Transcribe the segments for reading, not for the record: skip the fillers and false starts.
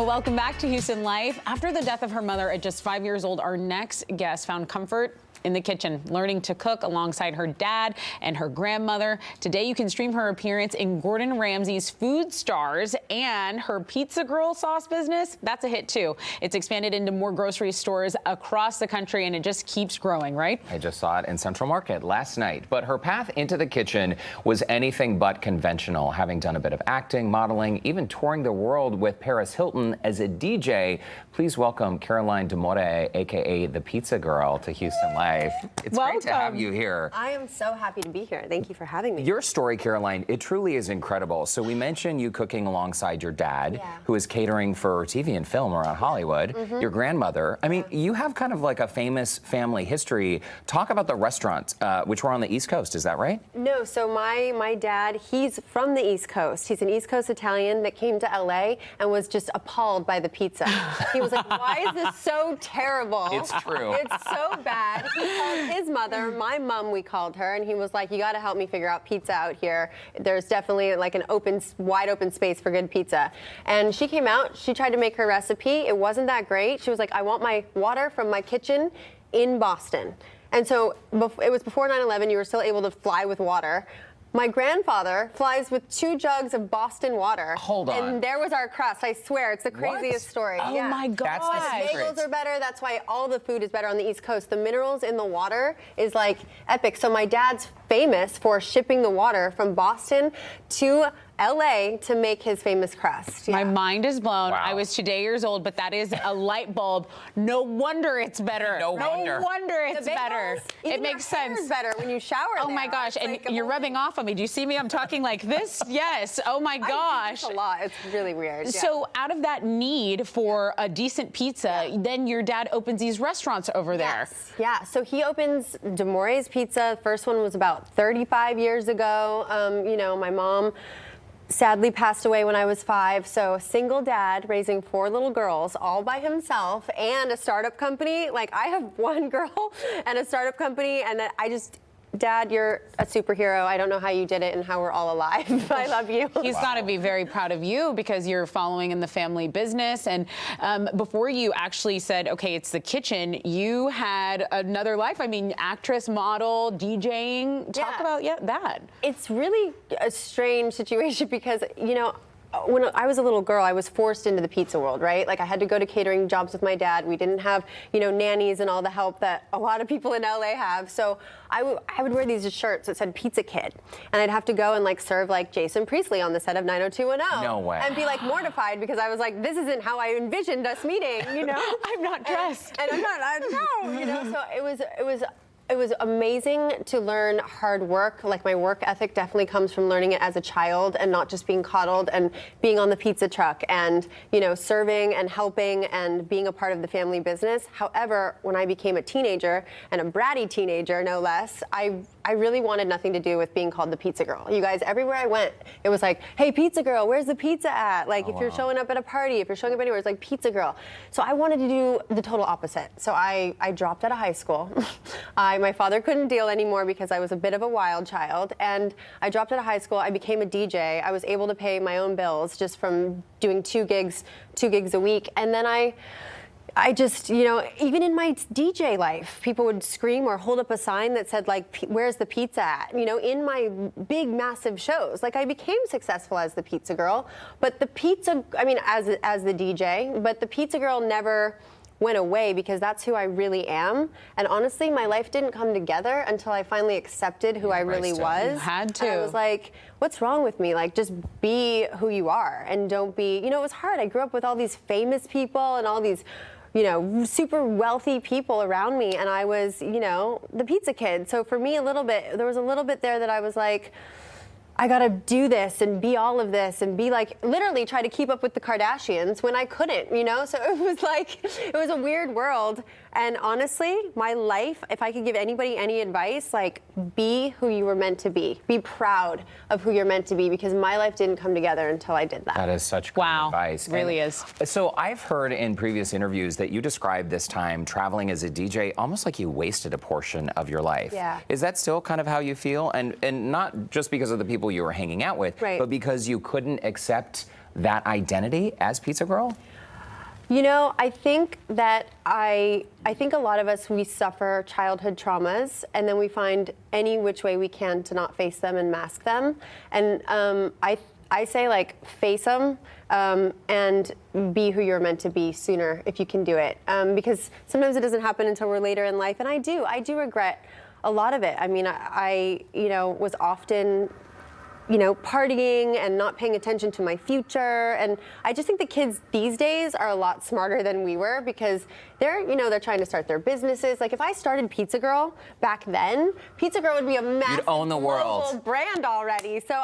Well, welcome back to Houston Life. After the death of her mother at just 5 years old, our next guest found comfort in the kitchen, learning to cook alongside her dad and her grandmother. Today, you can stream her appearance in Gordon Ramsay's Food Stars, and her Pizza Girl sauce business, that's a hit too. It's expanded into more grocery stores across the country, and it just keeps growing, right? I just saw it in Central Market last night, but her path into the kitchen was anything but conventional, having done a bit of acting, modeling, even touring the world with Paris Hilton as a DJ. Please welcome Caroline Demore, aka the Pizza Girl, to Houston Live. It's great to have you here. I am so happy to be here. Thank you for having me. Your story, Caroline, it truly is incredible. So we mentioned you cooking alongside your dad, who is catering for TV and film around Hollywood, your grandmother. I mean, you have kind of like a famous family history. Talk about the restaurant, which were on the East Coast, is that right? No, so my dad, he's from the East Coast. He's an East Coast Italian that came to LA and was just appalled by the pizza. He was like, why is this so terrible? It's true. It's so bad. He called his mother, my mom, we called her, and he was like, you got to help me figure out pizza out here. There's definitely like an wide open space for good pizza. And she came out, she tried to make her recipe. It wasn't that great. She was like, I want my water from my kitchen in Boston. And so it was before 9/11, you were still able to fly with water. My grandfather flies with 2 jugs of Boston water. Hold on. And there was our crust. I swear, it's the craziest story. Oh my God. That's the secret. Bagels are better. That's why all the food is better on the East Coast. The minerals in the water is like epic. So my dad's famous for shipping the water from Boston to LA to make his famous crust. My mind is blown. Wow. I was 2 days old, but that is a light bulb. No wonder it's better. No wonder it's The bagels, better. even It makes your hair sense. is better when you shower. Oh my there. gosh, It's and like a you're whole rubbing off on me. Do you see me? I'm talking like this? Yes. Oh my I do gosh. this a lot. It's really weird. Yeah. So out of that need for a decent pizza, then your dad opens these restaurants over there. Yes. Yeah, so he opens Demore's Pizza. The first one was about 35 years ago. You know, my mom sadly passed away when I was 5, so a single dad raising 4 little girls all by himself and a startup company. Like, I have 1 girl and a startup company, and Dad, you're a superhero. I don't know how you did it and how we're all alive. I love you. He's got to be very proud of you because you're following in the family business. And before you actually said, okay, it's the kitchen, you had another life. I mean, actress, model, DJing. Talk about that. It's really a strange situation because, you know, when I was a little girl, I was forced into the pizza world, right? Like, I had to go to catering jobs with my dad. We didn't have, you know, nannies and all the help that a lot of people in LA have. So I would wear these shirts that said Pizza Kid. And I'd have to go and, like, serve, like, Jason Priestley on the set of 90210. No way. And be, like, mortified because I was like, this isn't how I envisioned us meeting, you know? I'm not dressed. And I'm not, no, you know? So it was amazing to learn hard work. Like, my work ethic definitely comes from learning it as a child and not just being coddled and being on the pizza truck and, you know, serving and helping and being a part of the family business. However, when I became a teenager, and a bratty teenager, no less, I really wanted nothing to do with being called the Pizza Girl. You guys, everywhere I went, it was like, hey, Pizza Girl, where's the pizza at? Like, if you're showing up at a party, if you're showing up anywhere, it's like Pizza Girl. So I wanted to do the total opposite. So I dropped out of high school. My father couldn't deal anymore because I was a bit of a wild child. And I dropped out of high school. I became a DJ. I was able to pay my own bills just from doing 2 gigs a week. And then I just, you know, even in my DJ life, people would scream or hold up a sign that said, like, where's the pizza at? You know, in my big, massive shows. Like, I became successful as the Pizza Girl, but the pizza, I mean, as the DJ, but the Pizza Girl never went away because that's who I really am. And honestly, my life didn't come together until I finally accepted who I really was. You had to. And I was like, what's wrong with me? Like, just be who you are and don't be, you know, it was hard. I grew up with all these famous people and all these, you know, super wealthy people around me, and I was, you know, the pizza kid. So for me, there was a little bit there that I was like, I gotta do this and be all of this and be like, literally try to keep up with the Kardashians when I couldn't, you know? So it was like, it was a weird world. And honestly, my life, if I could give anybody any advice, like, be who you were meant to be. Be proud of who you're meant to be, because my life didn't come together until I did that. That is such good advice. It really is. So I've heard in previous interviews that you described this time traveling as a DJ almost like you wasted a portion of your life. Yeah. Is that still kind of how you feel? And not just because of the people you were hanging out with, right, but because you couldn't accept that identity as Pizza Girl? You know, I think that I think a lot of us, we suffer childhood traumas, and then we find any which way we can to not face them and mask them. And I say, like, face them and be who you're meant to be sooner if you can do it. Because sometimes it doesn't happen until we're later in life, and I do regret a lot of it. I mean, I was often partying and not paying attention to my future. And I just think the kids these days are a lot smarter than we were, because they're trying to start their businesses. Like, if I started Pizza Girl back then, Pizza Girl would be a massive You'd own the world. global brand already. So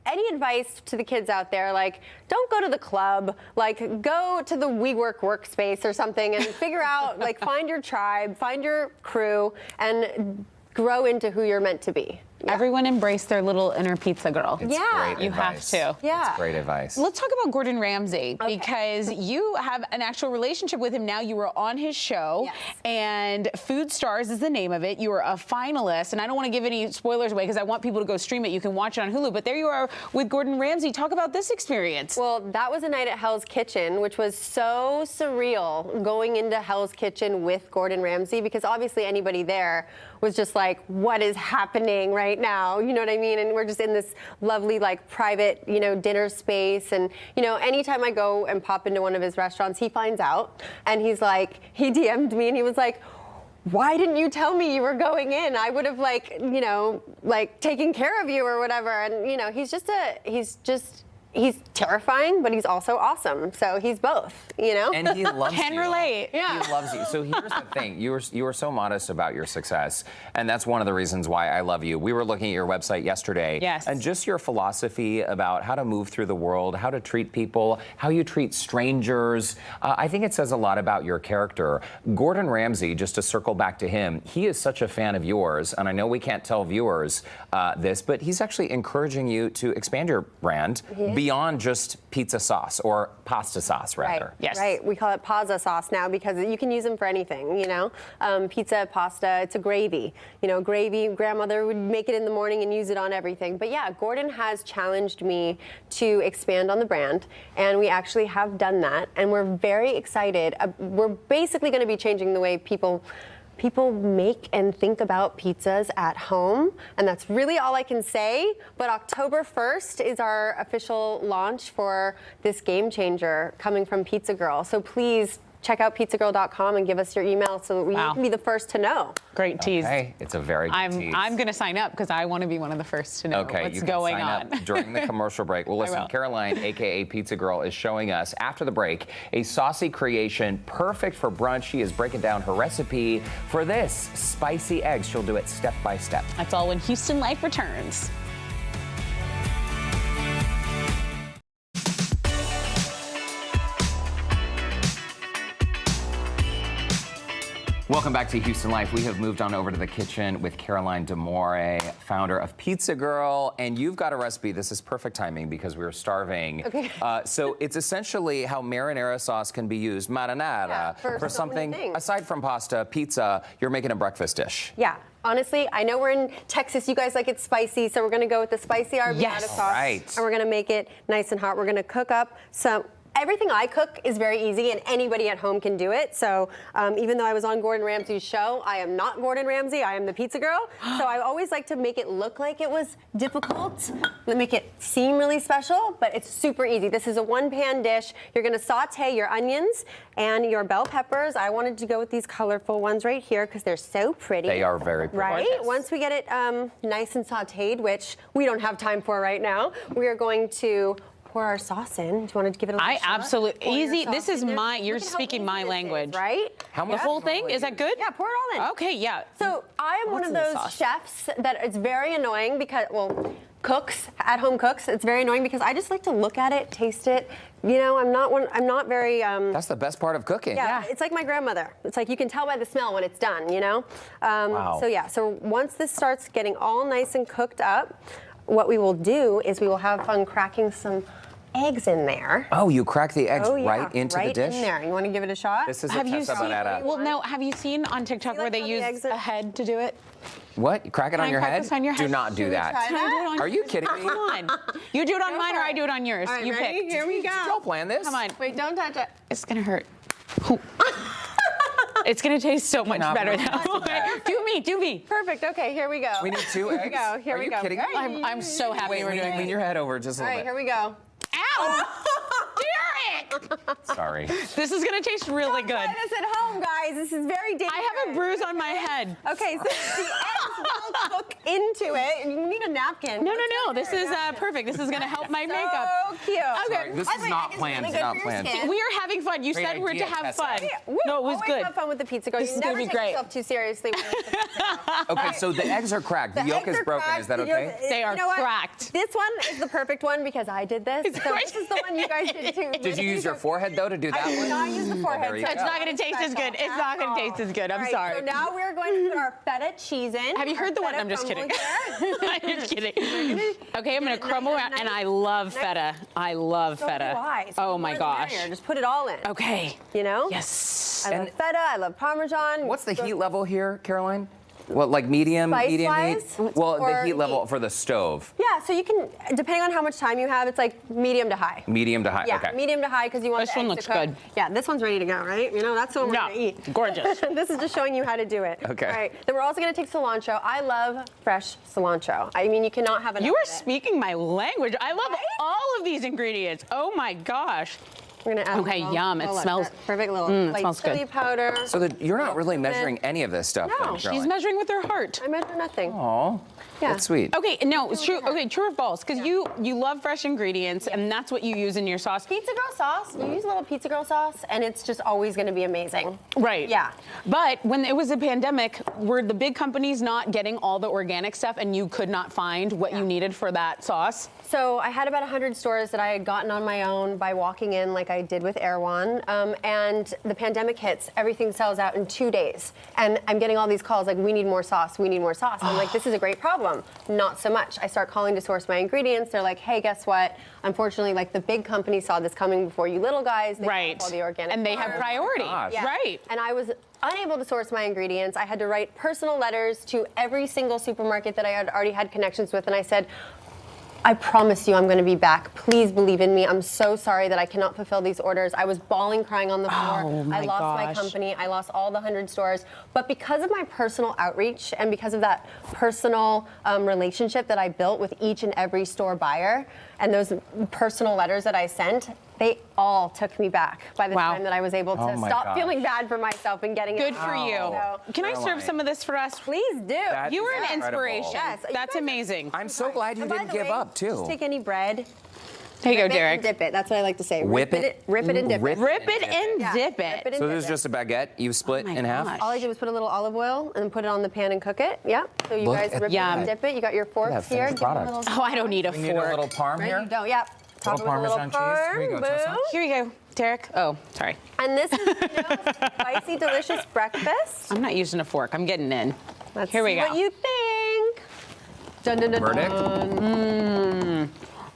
any advice to the kids out there, like, don't go to the club, like, go to the WeWork workspace or something and figure out, like, find your tribe, find your crew, and grow into who you're meant to be. Yeah. Everyone embrace their little inner pizza girl. It's Yeah. great You have advice. to. Yeah. It's great advice. Let's talk about Gordon Ramsay, Okay. because you have an actual relationship with him now. You were on his show, Yes. and Food Stars is the name of it. You were a finalist, and I don't want to give any spoilers away because I want people to go stream it. You can watch it on Hulu, but there you are with Gordon Ramsay. Talk about this experience. Well, that was a night at Hell's Kitchen, which was so surreal, going into Hell's Kitchen with Gordon Ramsay, because obviously anybody there was just like, what is happening right now? You know what I mean? And we're just in this lovely, like, private, dinner space. And, anytime I go and pop into one of his restaurants, he finds out, and he DM'd me, and he was like, why didn't you tell me you were going in? I would have, taken care of you or whatever. And, he's terrifying, but he's also awesome. So he's both, And he loves Can you. relate. Yeah. He loves you. So here's the thing. You were so modest about your success, and that's one of the reasons why I love you. We were looking at your website yesterday. Yes. And just your philosophy about how to move through the world, how to treat people, how you treat strangers. I think it says a lot about your character. Gordon Ramsay, just to circle back to him, he is such a fan of yours, and I know we can't tell viewers this, but he's actually encouraging you to expand your brand beyond just pizza sauce, or pasta sauce, rather. Right. Yes. Right. We call it pasta sauce now because you can use them for anything, pizza, pasta, it's a gravy. Gravy, grandmother would make it in the morning and use it on everything. But yeah, Gordon has challenged me to expand on the brand, and we actually have done that, and we're very excited. We're basically going to be changing the way people make and think about pizzas at home, and that's really all I can say. But October 1st is our official launch for this game changer coming from Pizza Girl. So please check out pizzagirl.com and give us your email so that we can be the first to know. Great tease. Okay, it's a very good tease. I'm going to sign up because I want to be one of the first to know Okay, what's you can going sign on. up during the commercial break. Well, listen, will. Caroline, aka Pizza Girl, is showing us after the break a saucy creation perfect for brunch. She is breaking down her recipe for this spicy eggs. She'll do it step by step. That's all when Houston Life returns. Welcome back to Houston Life. We have moved on over to the kitchen with Caroline D'Amore, founder of Pizza Girl, and you've got a recipe. This is perfect timing because we were starving. Okay. So it's essentially how marinara sauce can be used, marinara, for so something many things. aside from pasta, pizza. You're making a breakfast dish. Yeah. Honestly, I know we're in Texas. You guys like it spicy, so we're going to go with the spicy arrabbiata Yes. sauce. All right. And we're going to make it nice and hot. We're going to cook up some. Everything I cook is very easy, and anybody at home can do it. So even though I was on Gordon Ramsay's show, I am not Gordon Ramsay. I am the Pizza Girl. So I always like to make it look like it was difficult, make it seem really special, but it's super easy. This is a one-pan dish. You're going to saute your onions and your bell peppers. I wanted to go with these colorful ones right here because they're so pretty. They are very pretty. Right? Gorgeous. Once we get it nice and sauteed, which we don't have time for right now, we are going to pour our sauce in. Do you want to give it a little I shot? absolutely Pour your easy. sauce This is in there. my. You're Look at how speaking easy my this is, language, right? How The much whole thing, is that good? Yeah, pour it all in. Okay, yeah. So I am one What's of in the those sauce? chefs that it's very annoying because, cooks, at-home cooks, it's very annoying because I just like to look at it, taste it. I'm not very. That's the best part of cooking. Yeah, it's like my grandmother. It's like you can tell by the smell when it's done, Wow. So once this starts getting all nice and cooked up, what we will do is we will have fun cracking some eggs in there. Oh, you crack the eggs Oh, yeah, right into the dish? in there. You want to give it a shot? This is Have a you testa seen? banana. Well, no. Have you seen on TikTok See, where like, they how the use eggs are- a head to do it? What? You crack it Can on I your crack head? this on your Do head? not do Should we that. try Can I do it on Are you kidding me? Come on. You do it on mine or for I it. do it on yours. All right, You ready? pick. Here we go. Did y'all plan this? Come on. Wait, don't touch it. It's gonna hurt. It's gonna taste so much Cannot better believe now. you did that. Do me. Perfect. Okay, here we go. We need 2 eggs? Here we go. Here Are we you go. kidding me? I'm so happy we're doing Lean this. your head over just a All little right, here bit. we go. Ow! Derek! Sorry. This is gonna taste really good. Try this at home, guys. This is very dangerous. I have a bruise on my head. Okay, so the eggs will cook into it. You need a napkin. No. This is perfect. This is gonna help my makeup. So cute. Okay. This is not planned. Really good not for your planned. skin. We are having fun. You Great said we're to idea, have Tessa. fun. Woo, No, it was always good. have fun with the pizza girl. This You is gonna never be take great. yourself too seriously. When you're with the pizza girl. Okay, so the eggs are cracked. The yolk eggs is are broken. cracked. Is that okay? They are You know what? cracked. This one is the perfect one because I did this. It's So great. this is the one you guys did too. Did you use your forehead, though, to do that I one? did not use the forehead. there you so go. It's not gonna taste as good. It's not gonna taste as good. I'm All right, sorry. So now we're going to put our feta cheese in. Have you heard the one? I'm just kidding. I'm just kidding. Okay, I'm gonna crumble around, and I love feta. I love feta. Oh my gosh. Just put it all in. Okay. You know? Yes. I love feta. I love Parmesan. What's the heat level here, Caroline? What, like medium heat? Spice-wise? Well, the Or heat level heat? for the stove. Yeah, so you can, depending on how much time you have, it's like medium to high. Medium to high. Yeah, okay. medium to high because you want This the one eggs looks to cook. good. Yeah, this one's ready to go, right? You know, that's the one we're Yeah, gonna eat. gorgeous. This is just showing you how to do it. Okay. All right, then we're also gonna take cilantro. I love fresh cilantro. I mean, you cannot have enough You are of it. speaking my language. I love Right? all of these ingredients. Oh my gosh. We're gonna add Okay, a little, yum. It look, smells- that perfect little it like smells good. chili powder. So that you're not really Cinnamon. measuring any of this stuff, No, then, she's Caroline. She's measuring with her heart. I measure nothing. Oh, Yeah. that's sweet. Okay, no, it's true. with her. Okay, true or false? Because you love fresh ingredients, and that's what you use in your sauce. Pizza Girl sauce. You use a little Pizza Girl sauce, and it's just always gonna be amazing. Right. Yeah. But when it was a pandemic, were the big companies not getting all the organic stuff, and you could not find what you needed for that sauce? So I had about 100 stores that I had gotten on my own by walking in like I did with Erewhon. And the pandemic hits, everything sells out in 2 days. And I'm getting all these calls like, we need more sauce, we need more sauce. I'm like, this is a great problem. Not so much. I start calling to source my ingredients. They're like, hey, guess what? Unfortunately, like the big companies saw this coming before you little guys. They Right. have all the organic And they have farms. priority. gosh. Yeah. Right. And I was unable to source my ingredients. I had to write personal letters to every single supermarket that I had already had connections with. And I said, I promise you I'm going to be back. Please believe in me. I'm so sorry that I cannot fulfill these orders. I was bawling, crying on the floor. Oh, my I lost my gosh. company. I lost all the 100 stores. But because of my personal outreach and because of that personal relationship that I built with each and every store buyer and those personal letters that I sent, they all took me back by the Wow. time that I was able to Oh my stop gosh. feeling bad for myself and getting Good it for out. you. So, Can I Caroline. serve some of this for us? please do. That You is were an incredible. inspiration. Yes, you That's guys are- amazing. I'm so glad you And by didn't the give way, up, too. Just take any bread. Here you go, Rip it and Derek. dip it. That's what I like to say. Whip it. Rip it and dip Rip it. Rip it and Yeah, dip rip it it. and So dip this is it. just a baguette you split Oh my in half? gosh. All I did was put a little olive oil and put it on the pan and cook it. Yeah. So you Look guys at rip it that. and dip it. You got your forks that here. finished Give me a product. little- Oh, I don't need a We need a little fork. parm Right, here? you go. Yeah. Top Little it with a little Parmesan cheese. Here you go, parm. Tessa. Boom. Here you go, Derek. Oh, sorry. And this is spicy, delicious breakfast. I'm not using a fork. I'm getting in. Let's Here we see go. what you think. Dun, dun, dun, Verdict? dun.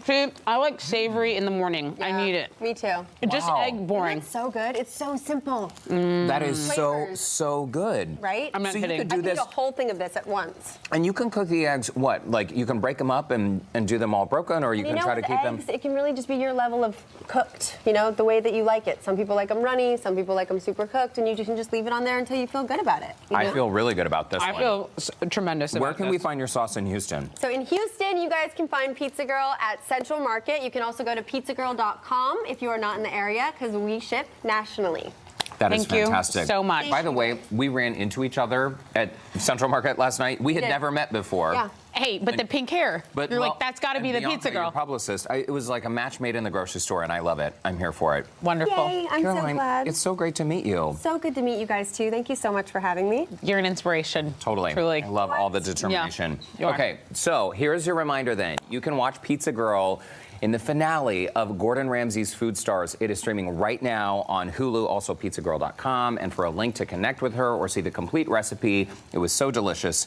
See, I like savory in the morning. I Yeah, need it. Me too. Just Wow. egg boring. It's so good. It's so simple, That is Flavors. so good. right? I'm not So you kidding. could I do could eat this, a whole thing of this at once. and you can cook the eggs, what? Like you can break them up and do them all broken, or you You can know, try to with keep eggs, them? it can really just be your level of cooked, you know, the way that you like it. Some people like them runny, some people like them super cooked, and you can just leave it on there until you feel good about it. you I know? feel really good about this I one. feel tremendous about Where can we this. find your sauce in Houston? So in Houston, you guys can find Pizza Girl at Central Market. You can also go to pizzagirl.com if you are not in the area because we ship nationally. That is Thank you fantastic. so much. By the way, we ran into each other at Central Market last night. We had did. never met before. Yeah. Hey, but the pink hair. But You're well, like, that's got to and be the Bianca, pizza your girl. publicist. It was like a match made in the grocery store, and I love it. I'm here for it. Wonderful. Yay, I'm so Caroline, glad. it's so great to meet you. So good to meet you guys too. Thank you so much for having me. You're an inspiration. Totally. Truly. I love all the determination. you are. Okay, so here's your reminder then. You can watch Pizza Girl in the finale of Gordon Ramsay's Food Stars. It is streaming right now on Hulu, also pizzagirl.com. And for a link to connect with her or see the complete recipe, it was so delicious,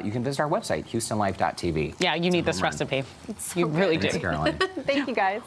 you can visit our website, houstonlife.tv. Yeah, you need this recipe. You really do. Thanks, Caroline. Thank you guys.